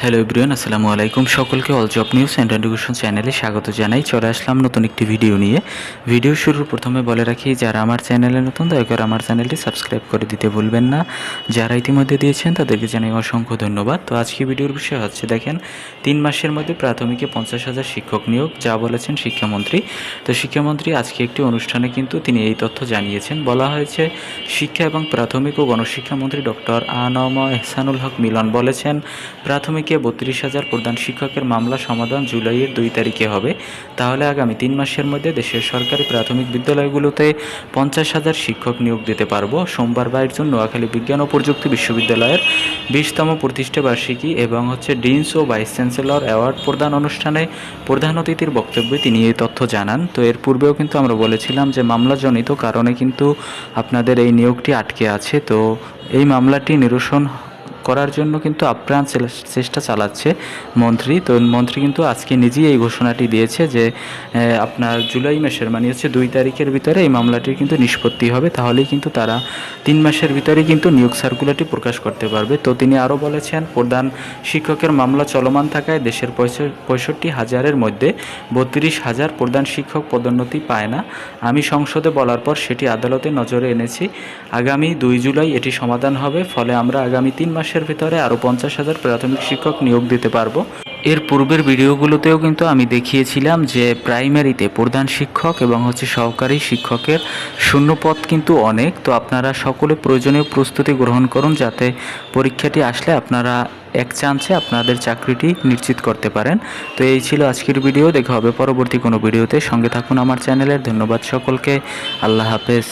Hello everyone, আসসালামু আলাইকুম। সকলকে all job news and education চ্যানেলে স্বাগত জানাই। চলে আসলাম নতুন একটি ভিডিও নিয়ে। ভিডিও শুরুর প্রথমে বলে রাখি, যারা আমার চ্যানেলে নতুন দয়া করে আমার চ্যানেলটি সাবস্ক্রাইব করে দিতে ভুলবেন না। যারা ইতিমধ্যে দিয়েছেন তাদেরকে জানাই অসংখ্য ধন্যবাদ। তো আজকে ভিডিওর বিষয় হচ্ছে, দেখেন 3 মাসের মধ্যে প্রাথমিকে 50,000 শিক্ষক নিয়োগ, যা বলেছেন শিক্ষামন্ত্রী। তো শিক্ষামন্ত্রী আজকে একটি অনুষ্ঠানে কিন্তু তিনি এই তথ্য জানিয়েছেন। বলা হয়েছে, শিক্ষা এবং প্রাথমিক ও গণশিক্ষামন্ত্রী ডক্টর আ.ন.ম এহসানুল হক মিলন বলেছেন, প্রাথমিকে 32,000 প্রধান শিক্ষকের মামলা সমাধান জুলাইয়ের 2 তারিখে হবে। তাহলে আগামী 3 মাসের মধ্যে দেশের সরকারি প্রাথমিক বিদ্যালয়গুলোতে 50,000 শিক্ষক নিয়োগ দিতে পারব। সোমবার 22 জুন নোয়াখালী বিজ্ঞান ও প্রযুক্তি বিশ্ববিদ্যালয়ের 20তম প্রতিষ্ঠা বার্ষিকী এবং ডিনস ও ভাইস চ্যান্সেলর অ্যাওয়ার্ড প্রদান অনুষ্ঠানে প্রধান অতিথির বক্তব্যে তিনি এই তথ্য জানান। তো এর পূর্বেও কিন্তু আমরা বলেছিলাম যে মামলাজনিত কারণে কিন্তু আপনাদের এই নিয়োগটি আটকে আছে। তো এই মামলাটি নিরসন করার জন্য কিন্তু আপ্রাণ চেষ্টা চালাচ্ছে মন্ত্রী। তো মন্ত্রী কিন্তু আজকে নিজেই এই ঘোষণাটি দিয়েছে যে আপনার জুলাই মাসের 2 তারিখের ভিতরে এই মামলাটির কিন্তু নিষ্পত্তি হবে। তাহলেই কিন্তু তারা 3 মাসের ভিতরেই কিন্তু নিয়োগ সার্কুলারটি প্রকাশ করতে পারবে। তো তিনি আরও বলেছেন, প্রধান শিক্ষকের মামলা চলমান থাকায় দেশের 65,000-এর মধ্যে 32,000 প্রধান শিক্ষক পদোন্নতি পায় না। আমি সংসদে বলার পর সেটি আদালতের নজরে এনেছি। আগামী 2 জুলাই এটি সমাধান হবে। ফলে আমরা আগামী 3 মাসের ভিতরে আরও 50,000 প্রাথমিক শিক্ষক নিয়োগ দিতে পারবো। এর পূর্বের ভিডিওগুলোতেও কিন্তু আমি দেখিয়েছিলাম যে প্রাইমারিতে প্রধান শিক্ষক এবং সহকারী শিক্ষকের শূন্যপদ কিন্তু অনেক। তো আপনারা সকলে প্রয়োজনীয় প্রস্তুতি গ্রহণ করুন, যাতে পরীক্ষাটি আসলে আপনারা এক চান্সে আপনাদের চাকরিটি নিশ্চিত করতে পারেন। তো এই ছিল আজকের ভিডিও। দেখা হবে পরবর্তী কোনো ভিডিওতে। সঙ্গে থাকুন আমার চ্যানেলের। ধন্যবাদ সকলকে। আল্লাহ হাফেজ।